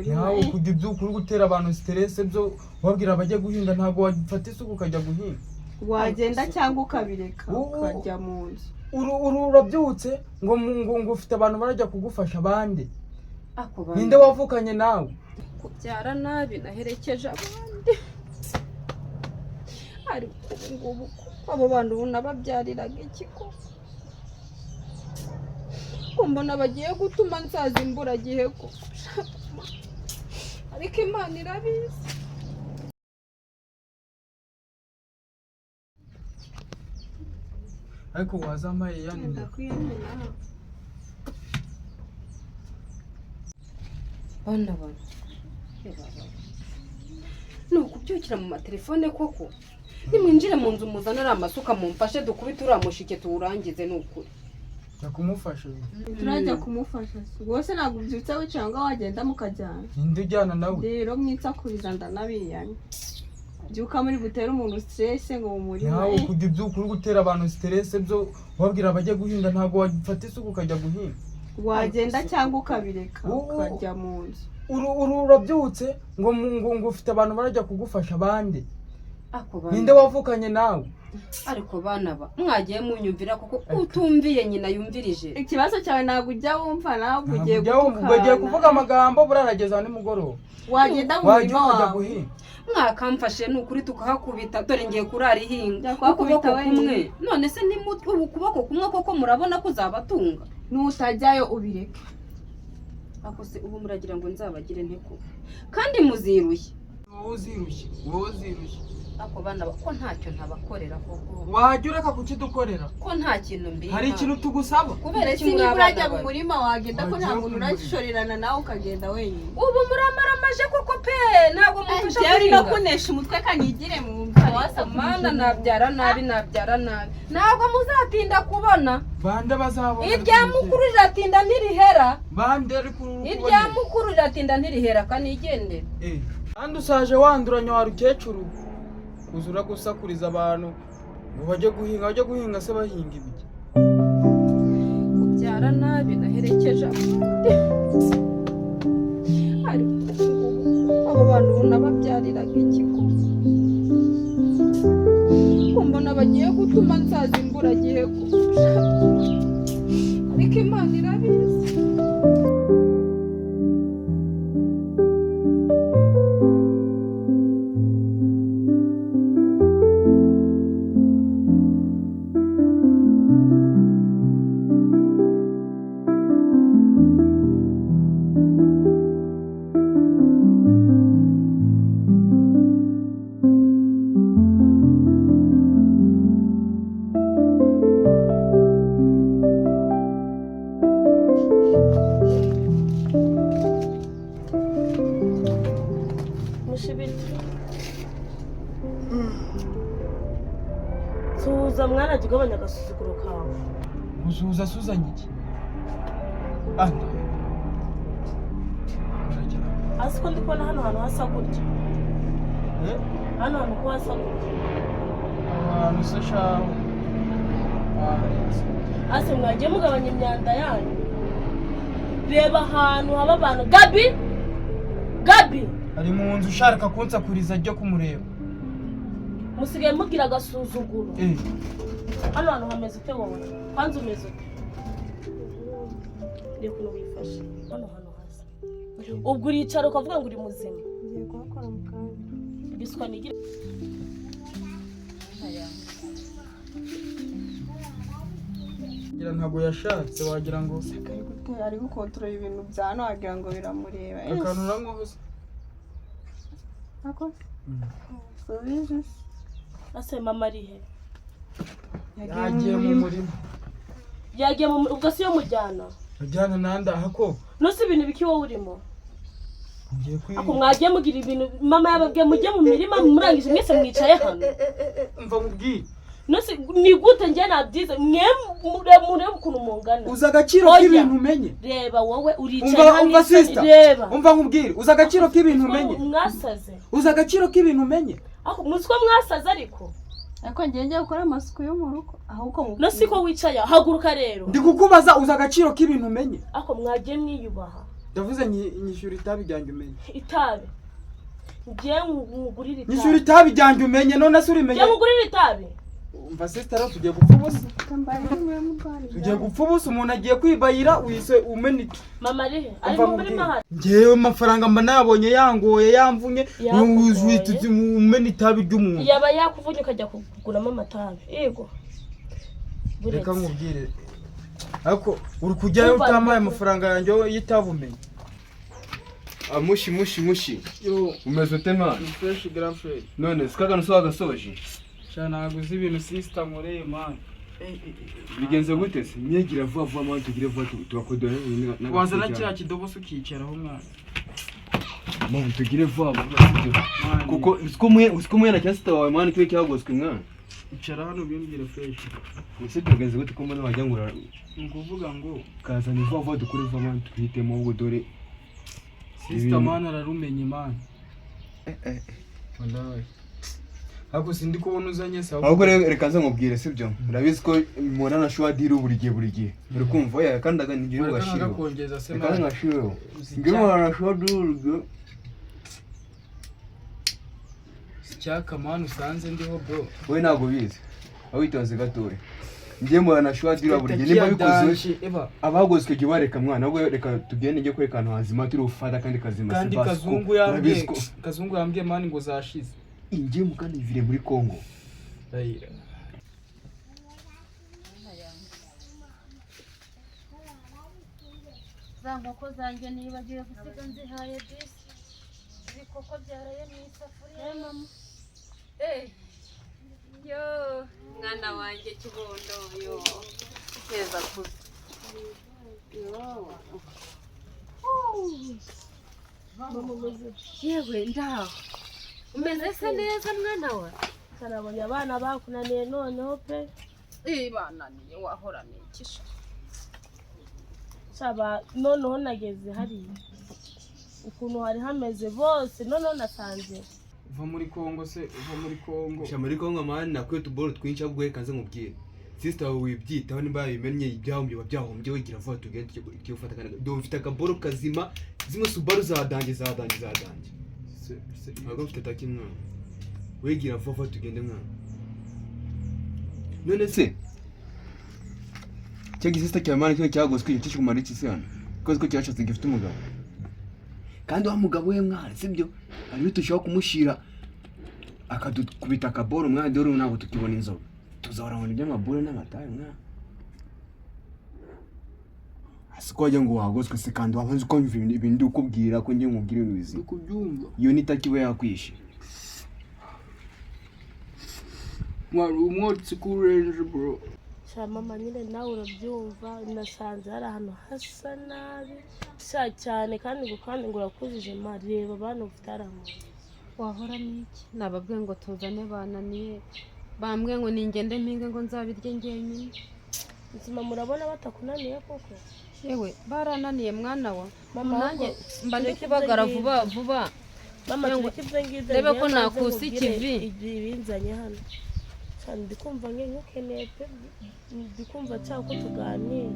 murima nawe kujya ibyukuri gutera abantu stress byo wabwira abajya guhinga ntago wafata isuku ukajya guhinga wagenda cyangwa ukabireka ukajya mu nzu urabyutse ngo ufite abantu barajya kugufasha abandi ninde wavukanye nawe kubyara nabi naherekeje abandi ariko ngubu abo bantu ubona babyariraga iki ko mbona bagiye gutuma nsaza imburagihe ko ariko Imana irabizi. ariko wazamaye yaninde bana ni ukubyukira mu matelefone koko nimwinjire mu nzu muzana ari amasuka mumfashe dukubite uramushike tuwurangize ni ukuri kumufasha turajya kumufasha rwose ntabwo ubyutse wicaye ngo wagenda mukajyana ninde ujyana nawe rero mwitsakuriza ndanabiyanye byuka muri gutera umuntu stress ngo mumurima nawe kujya ibyukuri gutera abantu stress byo wabwira abajya guhinga ntago wafata isuku ukajya guhinga wagenda cyangwa ukabireka ukajya mu nzu urabyutse ngo ufite abantu barajya kugufasha abandi ninde wavukanye nawe ariko bana mwagiye munyumvira kuko utumviye nyina yumvirije ikibazo cyawe ntabwo ujya wumva nawe ugiye kuvuga amagambo burarageza n'umugoroba wagenda mu murima wawe mwakamfashe ni ukuri tukahakubita dore ngiye kurara ihinga ukuboko kumwe none se ukuboko kumwe koko murabona ko uzabatunga nutajyayo ubireke ako se ubu muragira ngo nzabagire nteko kandi muzirushye wowe uzirushye ako bana ko ntacyo ntabakorera koko wajya ureka kukidukorera ko nta kintu mbiha hari ikintu tugusaba kubera iki murajya mu murima wagenda ko nta muntu urashorerana nawe ukagenda wenyine ubu muramaramaje koko pe ntabwo mufasha kuringa no kunesha umutwe kanigire mu mva mana nabyara nabi ntabwo muzatinda kubona bande bazabona irya mukuru riratinda ntirihera bande irya mukuru riratinda ntirihera kanigende kandi usaje wanduranya wa rukecuru uzura gusakuriza abantu ngo bajye guhinga se bahinga ibiki kubyara nabi naherekeje ariko abo bantu ubona babyariraga iki ko mbona bagiye gutuma nsaza imburagihe ko ariko Imana irabizi. Suza mwana jigabanya agasuzuguro kawe. Suzanye iki? Asiko ndi kubona hano hantu hasa gutya. Hano hantu ko hasa gutya. Abantu se shaho. Ase mwagiye mugabanya imyanda yanyu. Reba ahantu haba abantu Gabi. Ari mu nzu ushaka kunsakuriza ryo kumureba. Musigaye mugira agasuzuguro. Hano hantu hameze ute wowe? Kwanza umeze ute? Reka uno wifashe. Hano hasa. Ubwo uricara ukavuga ngo uri muzima. Ngiye kuhakora mu kanya. Biswa nigira. Ntabwo yashatse wagira ngo ari gukontorora ibintu bya hano wagira ngo biramureba. Akantu uramwoza. Ako? Sobize. Ase mama arihe? Yagiye mu murima. Yagiye mu ubwo si yo mujyana. Ajyana nanda hako. No si ibintu biki wowe urimo. Ngiye kwiga. Ako mwagiye mugira ibintu mama yababwiye mujye mu mirima murangije mwese mwicaye hano. Mva mubwi. No si ni gute njye nabyize mure ukuntu mungana. Uza agaciro k'ibintu umenye. Reba wowe uricaye hano. Umva sister. Reba. Umva nkubwire uza agaciro k'ibintu umenye. Mwasaze. Uza agaciro k'ibintu umenye. Ako musiko mwasaze ariko. Ako ngiye gukora amasuku yo mu rugo ahubwo mu. No siko wicaye haguruka rero. Ndi kukubaza uza agaciro k'ibintu umenye. Ako mwagiye mwiyubaha. ndavuze nyishyura itabi ryanjye umenye. itabi ngiye ngugurira itabi. Nyishyura itabi ryanjye umenye none se urimenye. Ngiye ngugurira itabi. Umva sister tugiye gupfa ubusa. Tugiye gupfa ubusa umuntu agiye kwibayira wise umenike. Mama arihe? Ari mu muri mahari. Ngewe amafaranga mba nabonye yangoye yamvunye wizwite umene itabi ry'umuntu. Yaba yakuvunye ukajya kuguramo amatabi. Yego. Reka nkubwire. Ariko uri kujyayo utamaye amafaranga yanjye yitavumenye. Mushi. Yo, Umeze ute mwana? fresh grand frère. None sikaga nuso wagasoje. Cyana naguze ibintu sister nkoreye man. Bigenze gute se? Nyegira vuba mwana tugire vuba tubakodore Wanza na kiriya kidobo se ukicaraho mwana. Mwana tugire vuba kuko usiko mwe na cyasta wawe mwana kiwe cyagoswe mwana. Icara hano bimbwire fresh. Ese tugenze gute ko mbona wajya ngura. Nguvuga ngo Kaza ni vuba dukore vuba mwana twitemo ubwo dore. Sister man ararumenye man. Wallahi. Ako sindi kubona uzanye sawa. Ahubwo reka nza nkubwire sibyo. Urabizi ko mubona na shwa diri buri gihe. Uri kumva oya kandaga ngiye ugashiro. Kongeza se Reka ngashiro. Ngiye na shwa diri. Cyaka man usanze ndiho bro. Wowe ntago bizi. Awitonze gatoya. Ngiye mubona na shwa diri buri gihe nimba bikoze. Abagozwe gihe bareka mwana ahubwo reka tugende ngiye kwerekana hazima turi ufata kandi kazima kandi kazungu yambwiye man ngo zashize. Ingiye mukanivire muri Kongo. Za nkoko zanjye nibagiwe gusiga nzihaye bisi. Ibikoko byaraye mu isafuriya mama. Yo mwana wanjye kibondo yo keza kuza. Yewe ndaho umeze se neza mwana wa? Karabonye abana bakunaniye noneho pe. Bananiye wahora nikisha. Saba noneho nageze hariya. Ukuntu hari hameze bose noneho nasanze. Uva muri Kongo se, uva muri Kongo. Sha muri Kongo mani nakwe tuboro twinshi abwo kanze nkubwire. Sister wawe wibyitaho nimba bimenye ibyahombye babyahombye wigira vuba tugende cyo ufata kandi do mfite akaboro kazima zimwe Subaru zadange. Ntabwo mfite takimwe. Wigira vuba tugende mwana. None se cyagi sister cyamani cyo cyagoswe cyo kumara iki se hano. Koze ko cyashatse gifite umugabo. Kandi wa mugabo we mwana sibyo ari tushaka kumushira akadukubita akaboro mwana dore ntabwo tukibona inzoga. Tuzahora ibyo amabure n'amatayi mwana. Asiko ajya ngo wagoswe se kandi wabanze uko ibindi ukubwira ko ngiye nkubwira ibizi. Kubyumva. Iyo nitakiwe yakwishe. Mwari umwotsi kurenje bro. Sha mama nyine nawe urabyumva nasanze hari ahantu hasa nabi cyane kandi ngo urakujije ma reba abantu ufitaramu. Wahora niki? Nababwiye ngo tuzane bananiye. Bambwiye ngo ningende mpinge ngo nzabirye ngenyine. Nzima murabona batakunaniye koko? Yewe barananiye mwana wa. Mama nanjye mba ndi kubagara vuba. Mama turikibye ngize. Reba ko nakusi kivi. Ibinzanye hano. Cyane ndikumva nkeneye pe ndikumva cyako tuganira.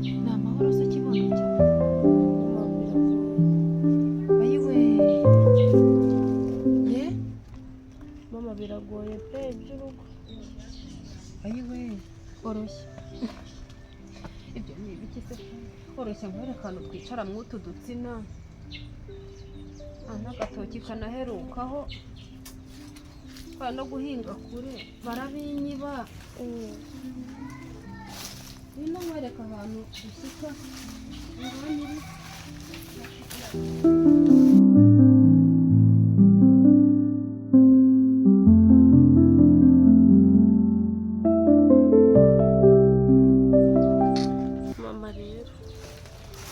Ni amahoro se kibondo cyo. Bayiwe. Mama biragoye pe by'urugo. Bayiwe oroshye. Ibyo ni ibiki se? Oroshye nkwerekana twicara mwutu dutsina. Anagatoki kanaherukaho. No guhinga kure barabinyiba. Nino mwereka ahantu usika nganyiri.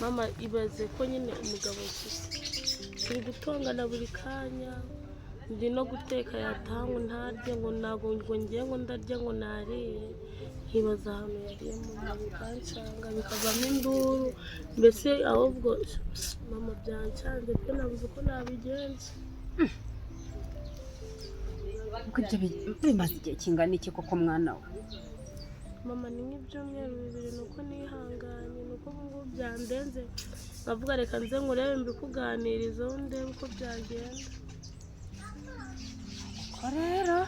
Mama ibaze ko nyine umugabo turi gutongana buri kanya. Ndi no guteka yatangu ntarye ngo nago ngo ngiye ngo ndarye ngo nariye. Nkibaza ahantu yariye mu bikancanga bikavamo induru. Mbese ahubwo mama byancanze pe nabuze uko nabigenza. Uko ibyo bimaze igihe kingana iki koko mwana we? mama ni nk'ibyumweru 2 nuko nihanganye nuko ngo byandenze bavuga reka nze ngurebe mbikuganiriza ndebe uko byagenda ko rero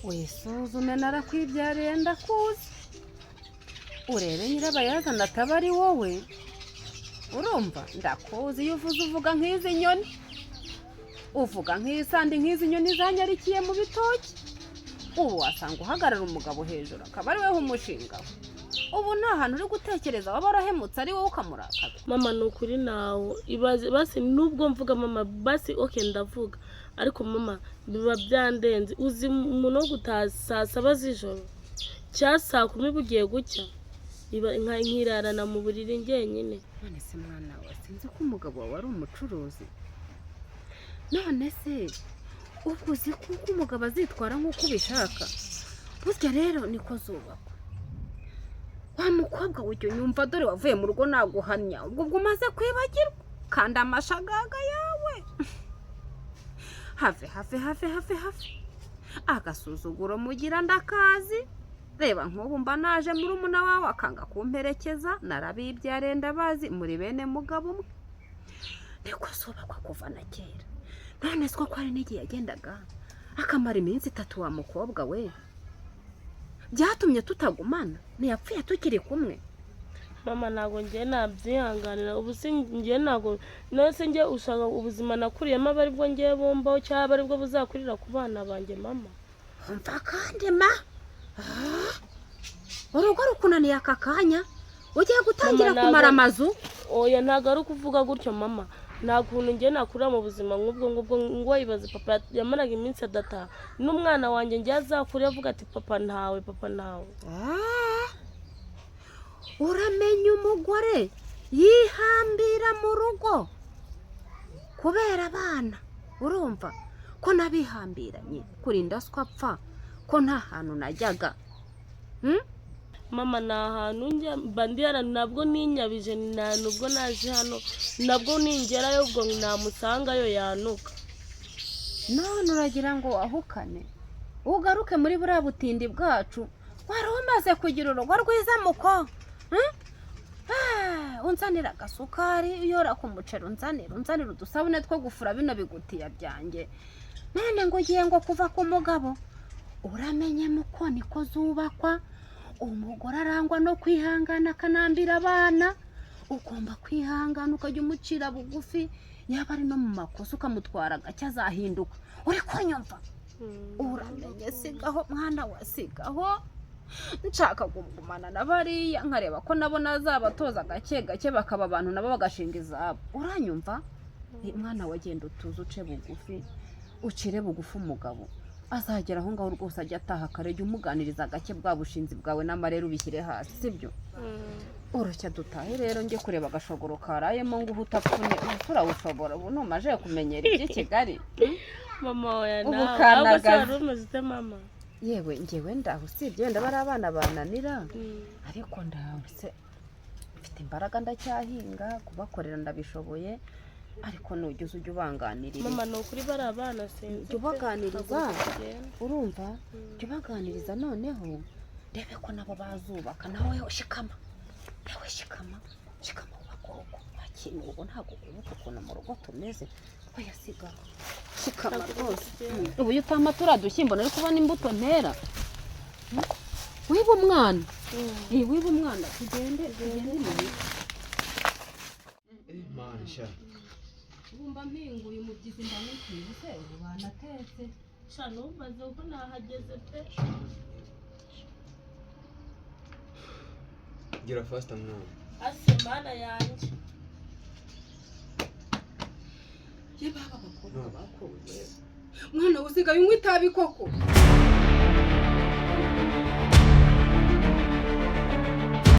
wisuzume narakwibyariye ndakuzi urebe nyirabayazana ataba ari wowe urumva ndakuzi iyo uvuze uvuga nk'izi nyoni uvuga nk'isandi nk'izi nyoni zanyarikiye mu bitoki ubu wasanga uhagarara umugabo hejuru akaba ari weho umushinga ubu nta hantu uri gutekereza waba warahemutse ari wowe ukamurakaza mama ni ukuri nawe ibaze basi nubwo mvuga mama basi oke ndavuga ariko mama biba byandenze uzi umuntu wo gutaha saa 7 z'ijoro cya saa 10 bugiye gucya iba nkirarana mu buriri njyenyine none se mwana we sinzi ko umugabo wawe ari umucuruzi none se ubwo uzi ko umugabo azitwara nk'uko ubishaka burya rero niko zubakwa wa mukobwa ujya unyumva dore wavuye mu rugo naguhanya ubwo umaze kwibagirwa kandi amashagaga yawe have agasuzuguro mugira ndakazi reba nk'ubu mba naje muri umuna wawe akanga kumperekeza narabibyare ndabazi muri bene mugabo umwe niko zubakwa kuva na kera none siko ko hari n'igihe yagendaga akamara iminsi 3 wa mukobwa we byatumye tutagumana ntiyapfuye tukiri kumwe mama ntago ngiye nabyihanganira ubu se ngiye ntago nose ngiye ushaka ubuzima nakuriyemo aba aribwo ngiye bombaho cyangwa aribwo buzakurira ku bana banjye mama mva kandi ma urugo rukunaniye aka kanya ugiye gutangira kumara amazu oya ntago ari ukuvuga gutyo mama nta kuntu ngiye nakurira mu buzima nk'ubwo ngo yibaze papa yamaraga iminsi adataha n'umwana wanjye ngiye azakura avuga ati papa ntawe uramenye umugore yihambira mu rugo kubera abana urumva ko nabihambiranye kurinda apfa ko nta hantu najyaga mama nta hantu njya bandiyara nabwo ninyabije nubwo naje hano nabwo ningerayo ubwo namusangayo yanuka none uragira ngo wahukane ugaruke muri buriya butindi bwacu wari umaze kugira urugo rwiza muko unzanira agasukari uyora ku muceri unzanira udusabune two gufura bino bigutiya byanjye none ngo ugiye ngo kuva ku mugabo uramenye muko niko zubakwa umugore arangwa no kwihangana akanambira abana ugomba kwihangana ukajya umucira bugufi yaba ari no mu makosa ukamutwara gake azahinduka uri kunyumva uramenye sigaho mwana wasigaho nshaka kugumana na bariya nkareba ko nabo nazabatoza gake bakaba abantu nabo bagashinga izabo uranyumva mwana wagenda utuze uce bugufi ucire bugufi umugabo azagera aho ngaho rwose ajya ataha kare umuganiriza gake bwa bushinzi bwawe n'amarero ubishyire hasi sibyo urushya dutahe rero njye kureba agashogoro karayemo ngo utapfune turawushobora ubu numaje kumenyera iby'i Kigali mama oya nawe wari umeze mama yewe ngewe ndaho usibye wenda bari abana bananira ariko ndahose mfite imbaraga ndacyahinga kubakorera ndabishoboye ariko nugeze ujye ubanganirira mama ni ukuri bari abana sinzi ubaganiriza urumva jya ubaganiriza noneho ndebe ko nabo bazubaka nawe shikama ubakoko wakintu ubu ntabwo ubuka ukuntu mu rugo tumeze wayasiga shikama rwose ubu iyo utama turadushyimbo nari kubona imbuto ntera wiba umwana tugende imbere mansha ubumba mpinguye umubyizi ndamutse ubu banatetse shano ubaze uko nahageze pe gira faster mwana asemana yanjye ye baba bakobwa bakoze mwana usigaye unywa itabi koko